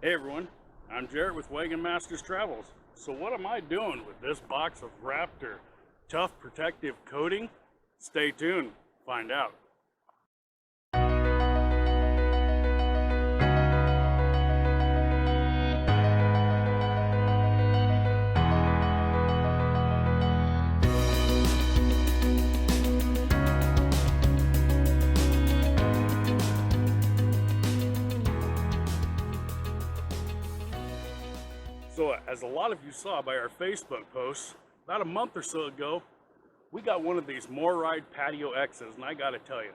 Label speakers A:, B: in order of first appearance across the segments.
A: Hey everyone, I'm Jeret with Wagon Masters Travels. So what am I doing with this box of Raptor Tough Protective Coating? Stay tuned, find out. So as a lot of you saw by our Facebook posts, about a month or so ago, we got one of these MORryde Patio X's, and I gotta tell you,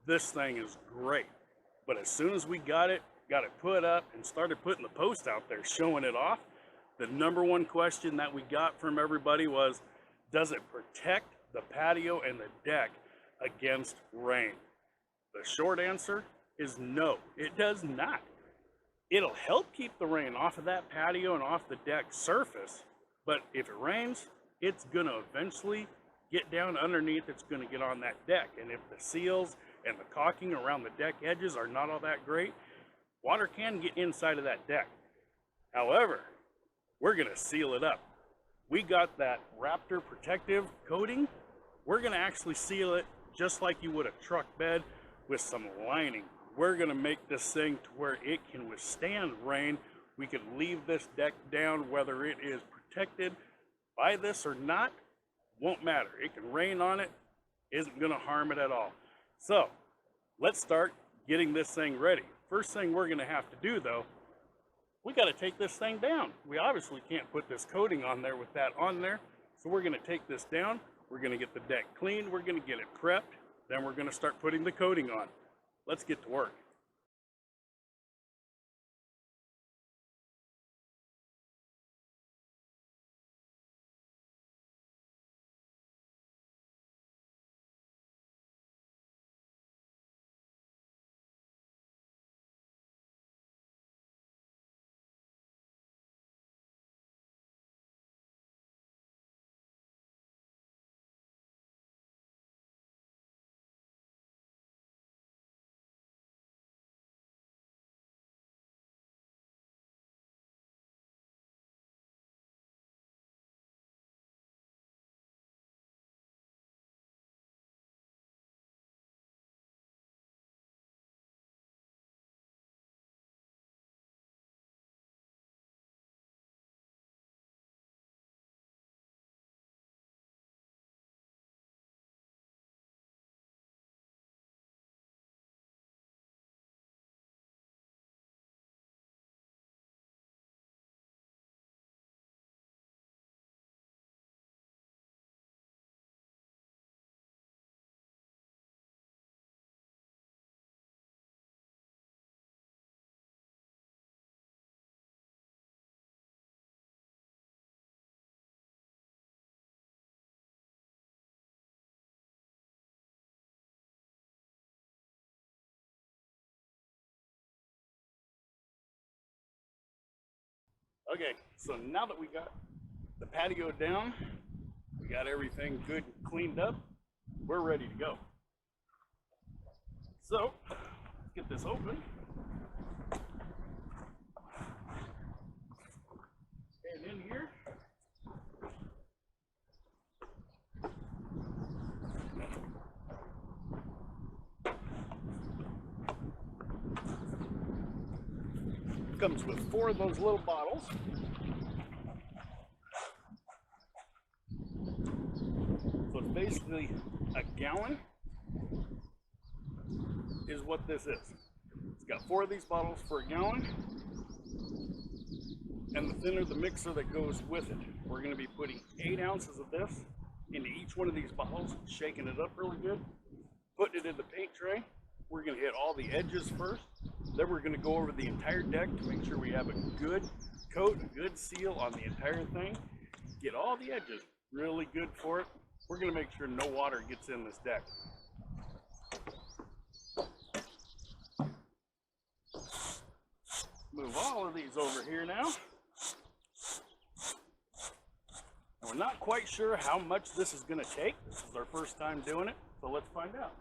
A: this thing is great. But as soon as we got it put up and started putting the post out there showing it off, the number one question that we got from everybody was, does it protect the patio and the deck against rain? The short answer is no, it does not. It'll help keep the rain off of that patio and off the deck surface, but if it rains, it's gonna eventually get down underneath, it's gonna get on that deck. And if the seals and the caulking around the deck edges are not all that great, water can get inside of that deck. However, we're gonna seal it up. We got that Raptor Protective Coating. We're gonna actually seal it just like you would a truck bed with some lining. We're gonna make this thing to where it can withstand rain. We can leave this deck down, whether it is protected by this or not, won't matter. It can rain on it, isn't gonna harm it at all. So let's start getting this thing ready. First thing we're gonna have to do though, we gotta take this thing down. We obviously can't put this coating on there with that on there. So we're gonna take this down, we're gonna get the deck cleaned, we're gonna get it prepped, then we're gonna start putting the coating on. Let's get to work. Okay, so now that we got the patio down, we got everything good and cleaned up, we're ready to go. So, let's get this open. And in here, comes with 4 of those little bottles. So it's basically a gallon is what this is. It's got 4 of these bottles for a gallon, and the thinner the mixer that goes with it. We're going to be putting 8 ounces of this into each one of these bottles, shaking it up really good, putting it in the paint tray. We're going to hit all the edges first, then we're going to go over the entire deck to make sure we have a good coat, a good seal on the entire thing, get all the edges really good for it. We're going to make sure no water gets in this deck. Move all of these over here now. We're not quite sure how much this is going to take. This is our first time doing it, so let's find out.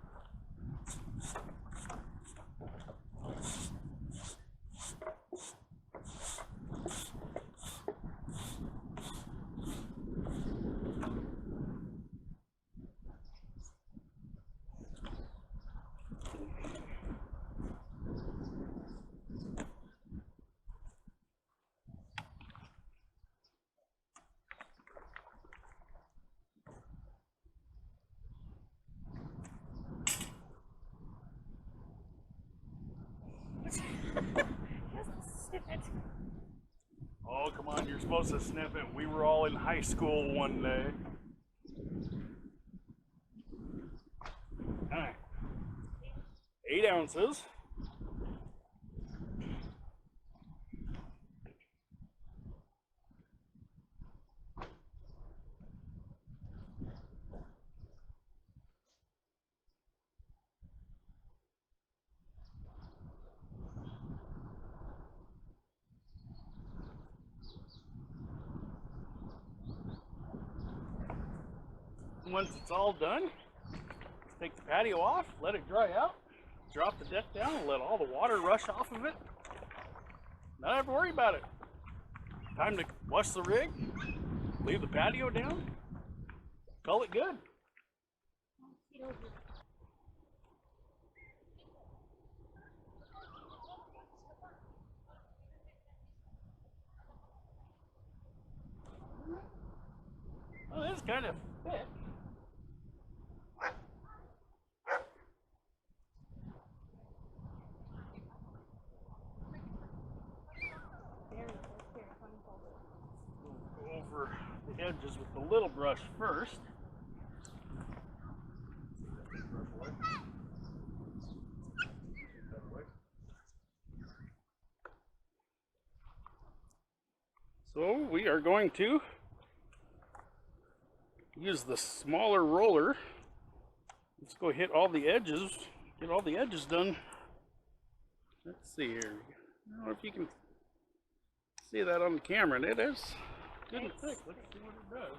A: on, you're supposed to sniff it. We were all in high school one day. All right, 8 ounces. Once it's all done, take the patio off, let it dry out, drop the deck down, and let all the water rush off of it. Not have to worry about it. Time to wash the rig, leave the patio down, call it good. Well, it's kind of thick. Go over the edges with the little brush first. So we are going to use the smaller roller. Let's go hit all the edges, get all the edges done. Let's see here. I don't know if you can see that on the camera, and it is good and thick. Let's see what it does.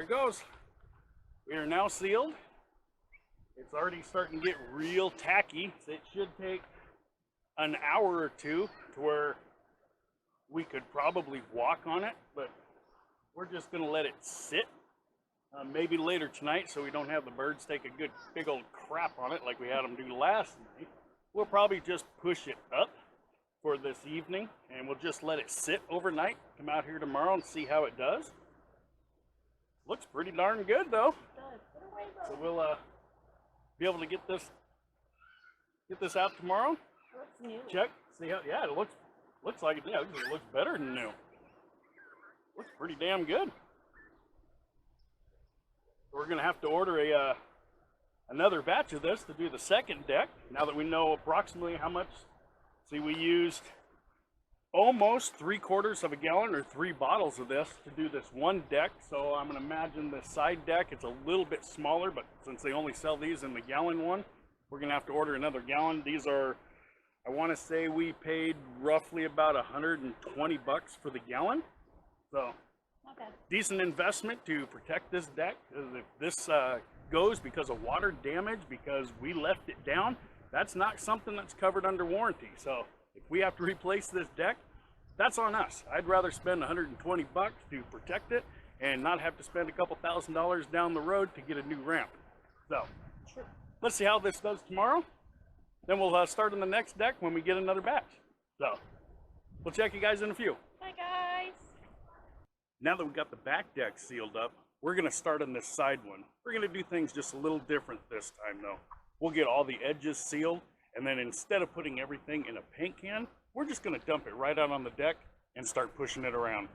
A: goes. We are now sealed. It's already starting to get real tacky. So it should take an hour or two to where we could probably walk on it, but we're just gonna let it sit. Maybe later tonight, so we don't have the birds take a good big old crap on it like we had them do last night. We'll probably just push it up for this evening, and we'll just let it sit overnight. Come out here tomorrow and see how it does. Looks pretty darn good though. So we'll be able to get this out tomorrow.
B: Looks new.
A: Check, see how. Yeah, it looks like it. Yeah, it looks better than new. Looks pretty damn good. We're gonna have to order another batch of this to do the second deck. Now that we know approximately how much. See, we used almost 3/4 of a gallon or 3 bottles of this to do this one deck. So I'm gonna imagine the side deck, it's a little bit smaller, but since they only sell these in the gallon one, we're gonna have to order another gallon. These are, I wanna say we paid roughly about 120 bucks for the gallon. So
B: Okay.
A: decent investment to protect this deck. If this goes because of water damage, because we left it down, that's not something that's covered under warranty. So if we have to replace this deck, that's on us. I'd rather spend 120 bucks to protect it and not have to spend a couple $1,000s down the road to get a new ramp. So
B: Sure.
A: let's see how this does tomorrow. Then we'll start on the next deck when we get another batch. So we'll check you guys in a few.
B: Bye, guys.
A: Now that we got the back deck sealed up, we're gonna start on this side one. We're gonna do things just a little different this time though. We'll get all the edges sealed, and then instead of putting everything in a paint can, we're just gonna dump it right out on the deck and start pushing it around.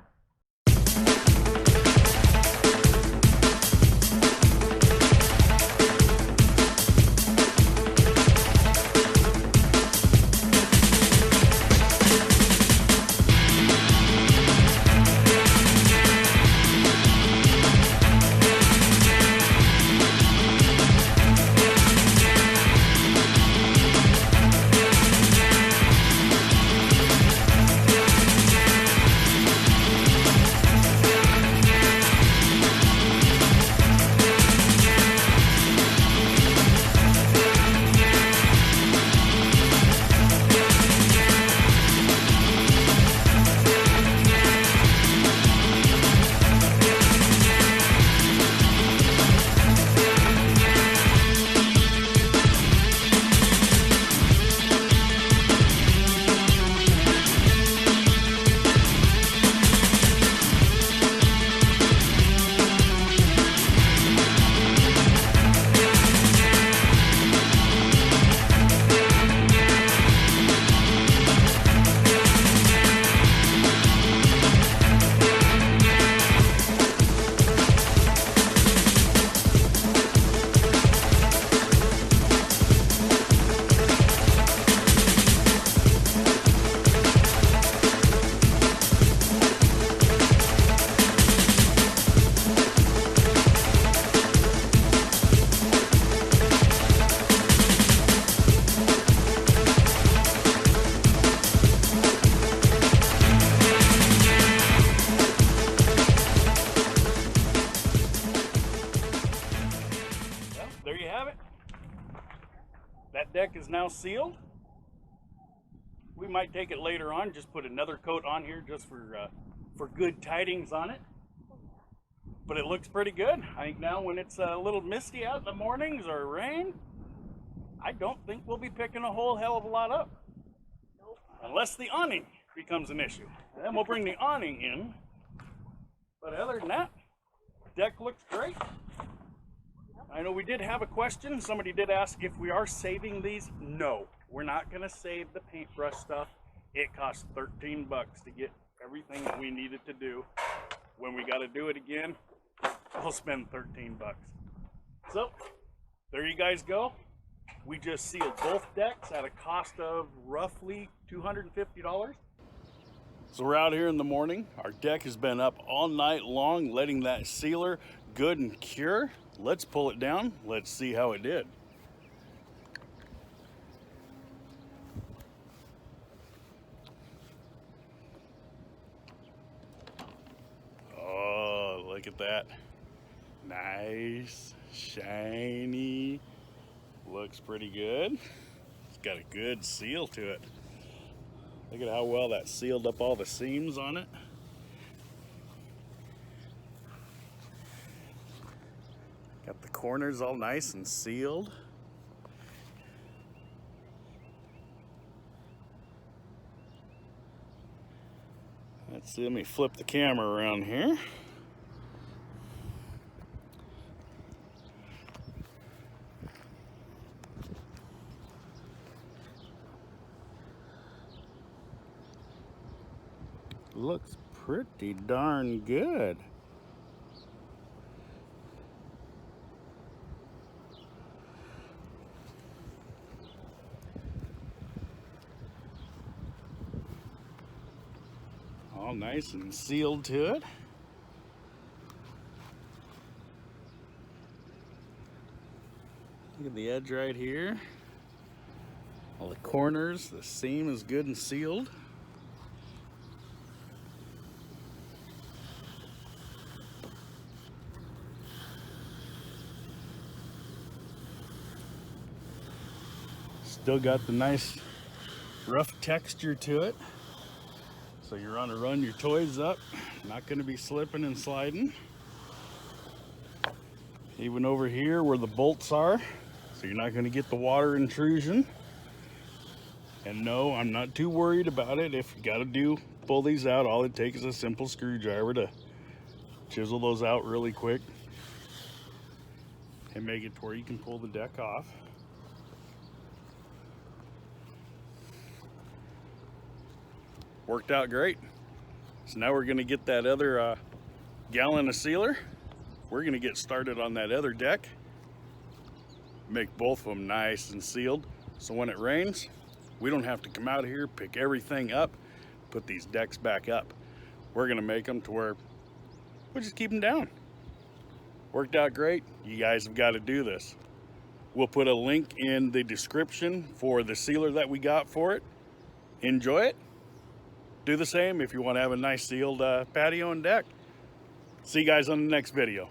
A: That deck is now sealed. We might take it later on, just put another coat on here just for good tidings on it. But it looks pretty good. I think now when it's a little misty out in the mornings or rain, I don't think we'll be picking a whole hell of a lot up.
B: Nope.
A: Unless the awning becomes an issue. And then we'll bring the awning in. But other than that, deck looks great. I know we did have a question. Somebody did ask if we are saving these. No, we're not going to save the paintbrush stuff. It costs 13 bucks to get everything that we needed to do. When we got to do it again, we'll spend 13 bucks. So, there you guys go. We just sealed both decks at a cost of roughly $250. So we're out here in the morning. Our deck has been up all night long, letting that sealer good and cure. Let's pull it down. Let's see how it did. Oh, look at that. Nice, shiny, looks pretty good. It's got a good seal to it. Look at how well that sealed up all the seams on it. Got the corners all nice and sealed. Let's see, let me flip the camera around here. Looks pretty darn good. All nice and sealed to it. Look at the edge right here. All the corners, the seam is good and sealed. Still got the nice rough texture to it. So you're on to run your toys up, not going to be slipping and sliding. Even over here where the bolts are, so you're not going to get the water intrusion. And no, I'm not too worried about it. If you got to pull these out, all it takes is a simple screwdriver to chisel those out really quick and make it to where you can pull the deck off. Worked out great. So now we're going to get that other gallon of sealer. We're going to get started on that other deck. Make both of them nice and sealed. So when it rains, we don't have to come out here, pick everything up, put these decks back up. We're going to make them to where we'll just keep them down. Worked out great. You guys have got to do this. We'll put a link in the description for the sealer that we got for it. Enjoy it. Do the same if you want to have a nice sealed patio and deck. See you guys on the next video.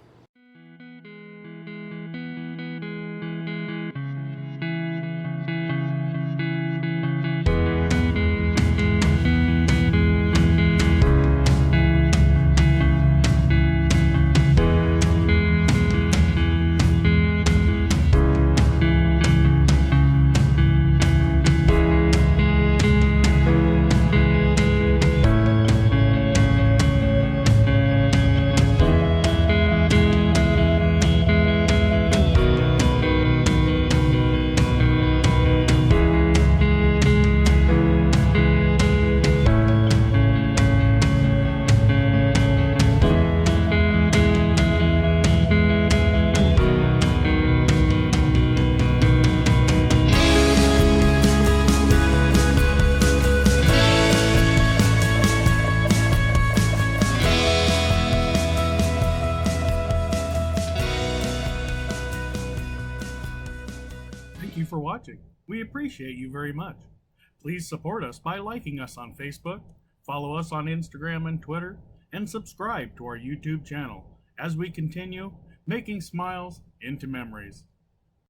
C: Thank you for watching. We appreciate you very much. Please support us by liking us on Facebook, follow us on Instagram and Twitter, and subscribe to our YouTube channel as we continue making smiles into memories.